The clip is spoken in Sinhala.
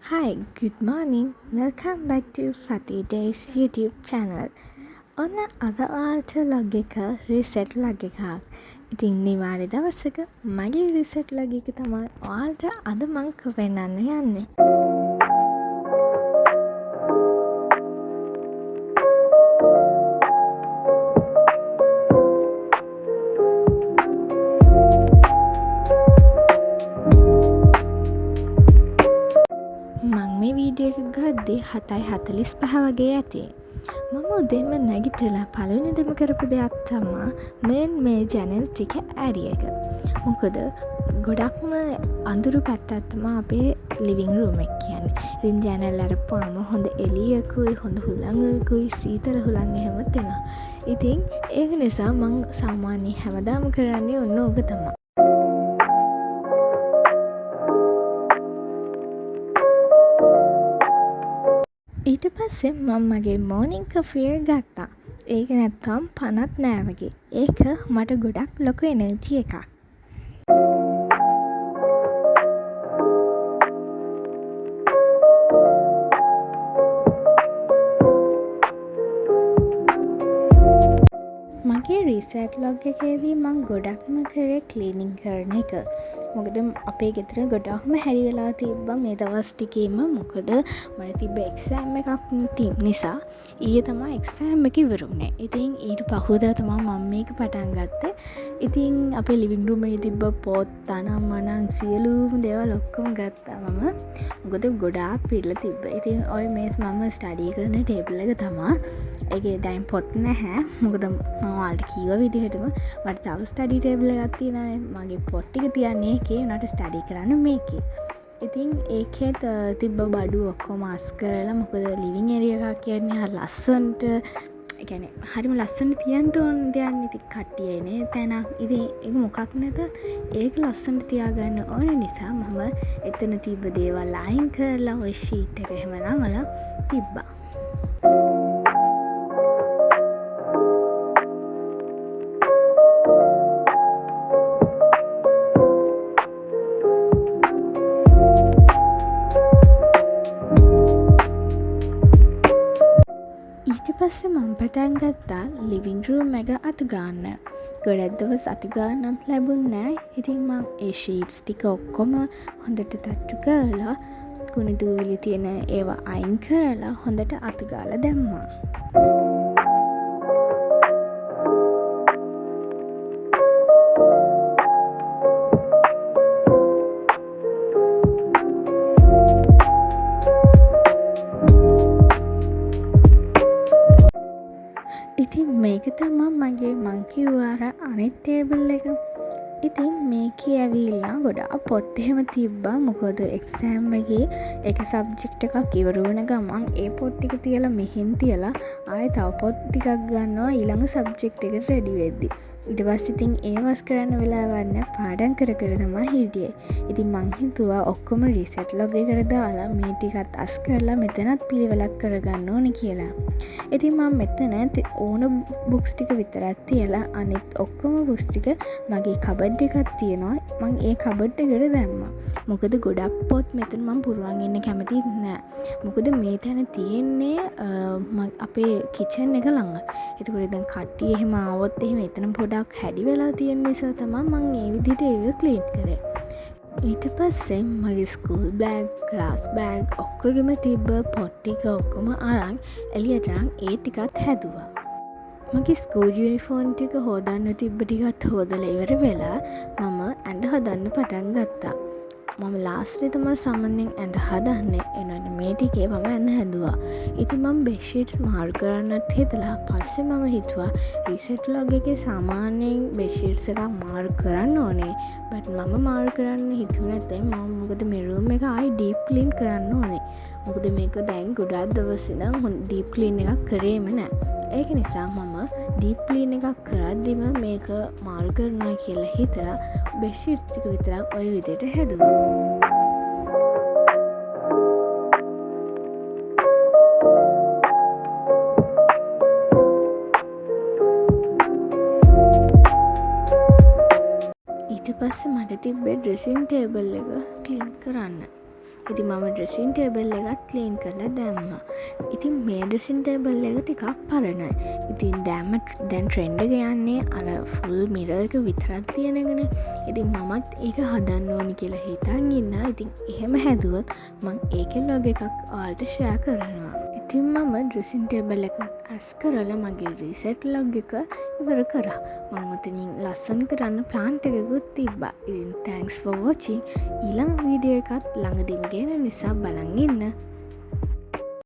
Hi, good morning. Welcome back to Fatty Days YouTube channel. ඔන්න අද ඔයාලට ලොග් එක රීසෙට් ලොග් එකක්. ඉතින් නිවාඩි දවසක මගේ රීසෙට් ලොග් එක තමයි ඔයාලට අද මං පෙන්නන්න යන්නේ. මං මේ වීඩියෝ එක ගද්දී 7:45 වගේ ඇති. මම උදේම නැගිටලා පළවෙනිදම කරපු දෙයක් තමා මේ ජැනල් ටික ඇරිය එක. මොකද ගොඩක්ම අඳුරු පැත්තක් තමා අපේ ලිවිං රූම් එක කියන්නේ. ඉතින් ජැනල් අරපුවාම හොඳ එළියකුයි හොඳ හුළඟකුයි සීතල හුළං එහෙම එනවා. ඉතින් ඒක නිසා මං සාමාන්‍යයෙන් හැමදාම කරන්නේ ඔන්න ඕක තමා. ඊට පස්සේ මම මගේ මෝනින් කොෆිය ගත්තා. ඒක නැත්තම් පනත් නෑ වගේ. ඒක මට ගොඩක් ලොකු එනර්ජි එකක්. මගේ රීසෙට් ලොග් එකේදී මං ගොඩක්ම කරේ ක්ලීනින් කරන එක. මොකද අපේ ගෙදර ගොඩක්ම හැරි වෙලා තිබ්බා මේ දවස් ටිකේම. මොකද මට තිබ්බ එක්සෑම් එකක් නිසා ඊයේ තමයි එක්සෑම් එක ඉවර වුණේ. ඉතින් ඊට පහුවදා තමයි මම මේක පටන් ගත්තේ. ඉතින් අපේ ලිවිං රූම් එකේ තිබ්බ පොත් තනම් මනම් සියලුම දේවල් ඔක්කොම ගත්තා මම. මොකද ගොඩාක් පිරලා තිබ්බා. ඉතින් ඔය මේස් මම ස්ටඩි කරන ටේබල් එක තමයි. ඒකේ දැන් පොත් නැහැ. මොකද මම ඔයාලට කිව්ව විදිහටම මට තව ස්ටඩි ටේබල් එකක් තියෙනවානේ. මගේ පොත් ටික තියන්නේ ඒකේ. උනාට ස්ටඩි කරන්න මේකේ. ඉතින් ඒකෙත් තිබ්බ බඩු ඔක්කොම අස් කරලා මොකද ලිවිං ඒරියා එකක් කියන්නේ හරි ලස්සනට ඒ කියන්නේ හරිම ලස්සනට තියන්න ඕන දෙයක්. ඉතින් කට්ටිය එනේ තැනක්. ඉතින් ඒක මොකක් නැත ඒක ලස්සනට තියාගන්න ඕන නිසා මම එතන තිබ්බ දේවල් අයින් කරලා ඔය ෂීට් එක එහෙම නමලා තිබ්බා. ඊට පස්සේ මම පටන් ගත්තා ලිවිං රූම් එක අතු ගන්න. ගොඩක් දවස් අතු ගන්නත් ලැබුණේ නැහැ. ඉතින් මම ඒ ෂීට්ස් ටික ඔක්කොම හොඳට තට්ටු කරලා කුණු දූවිලි තියෙන ඒවා අයින් කරලා හොඳට අතු ගාලා දැම්මා. ඉතින් මේක තමා මගේ මං කිව්වා අර අනිත් ටේබල් එක. ඉතින් මේකේ ඇවිල්ලා ගොඩාක් පොත් එහෙම තිබ්බා. මොකද එක්සෑම් එකේ එක සබ්ජෙක්ට් එකක් ඉවර වුණ ගමන් ඒ පොත් ටික තියලා මෙහෙන් තියලා ආයෙ තව පොත් ටිකක් ගන්නවා ඊළඟ සබ්ජෙක්ට් එකට රෙඩි වෙද්දි. ඊට පස්සේ ඉතින් ඒවස් කරන්න වෙලාවක් නැහැ. පාඩම් කර කර තමයි හිටියේ. ඉතින් මං හිතුවා ඔක්කොම රීසෙට් ලොග් එකට දාලා මේ ටිකත් අස් කරලා මෙතනත් පිළිවෙලක් කරගන්න ඕනේ කියලා. ඉතින් මම මෙතන ඕන බුක්ස් ටික විතරක් තියලා අනිත් ඔක්කොම බුක්ස් ටික මගේ කබඩ් එකක් තියෙනවා. මං ඒ කබඩ් එකට දැම්මා. මොකද ගොඩක් පොත් මෙතන මම පුරවන් ඉන්න කැමති නෑ. මොකද මේ තැන තියෙන්නේ අපේ කිචන් එක ළඟ. එතකොට දැන් කට්ටිය එහෙම ආවොත් එහෙම එතන පොඩක් හැඩි වෙලා තියෙන නිසා තමයි මං ඒ විදිහට ඒක ක්ලීන් කරේ. ඊට පස්සේ මගේ ස්කූල් බෑග් ක්ලාස් බෑග් ඔක්කොගෙම තිබ්බ පොත් ටික ඔක්කොම අරන් එළියට ඒ ටිකත් හැදුවා. මගේ ස්කූල් යුනිෆෝම් ටික හොදන්න තිබ්බ ටිකත් හොදලා ඉවර වෙලා මම ඇඳ හදන්න පටන් ගත්තා. මම ලාස්ට් එක තමයි සාමාන්‍යයෙන් ඇඳ හදන්නේ. එනවනේ මේ ටිකේ මම ඇඳ හැදුවා. ඉතින් මම බෙඩ් ෂීට්ස් මාරු කරන්නත් හිතලා පස්සේ මම හිතුවා රීසෙට් ලොග් එකේ සාමාන්‍යයෙන් බෙඩ් ෂීට්ස් එකක් මාරු කරන්න ඕනේ. බට් මම මාරු කරන්න හිතුවේ නැත්නම් මම මොකද මේ රූම් එක ආයි ඩීප් ක්ලීන් කරන්න ඕනේ. මොකද මේක දැන් ගොඩක් දවස් ඉඳන් ඩීප් ක්ලීන් එකක් කරේම නැහැ. ඒක නිසා මම ඩීප් ක්ලීන් එකක් කරද්දිම මේක මාරු කරනවා කියලා හිතලා බෙඩ් ෂීට්ස් ටික විතරක් ওই විදිහට හැදුවා. ඊට පස්සේ මට තිබ්බේ ඩ්‍රෙසින් ටේබල් එක ක්ලීන් කරන්න. ඉතින් මම ඩ්‍රෙසින් ටේබල් එකත් ක්ලීන් කරලා දැම්මා. ඉතින් මේ ඩ්‍රෙසින් ටේබල් එක ටිකක් පරණයි. ඉතින් දැන් ට්‍රෙන්ඩ් එක යන්නේ අර ෆුල් මිරර් එක විතරක් තියෙනගෙන. ඉතින් මමත් ඒක හදන්න ඕනි කියලා හිතන් ඉන්නා. ඉතින් එහෙම හැදුවොත් මම ඒකේ ලොග් එකක් ඔයාලට ෂෙයා කරනවා. ඉතින් මම ඩ්‍රෙසින් ටේබල් එකත් ඇස් කරලා මගේ රීසෙට් ලොග් එක ඉවර කරා. මම උතනින් ලස්සන කරන්න ප්ලාන්ට් එකකුත් තිබ්බා. ඉතින් thanks for watching. ඊළඟ වීඩියෝ එකත් ළඟදීම ගෙන නිසා බලන් ඉන්න.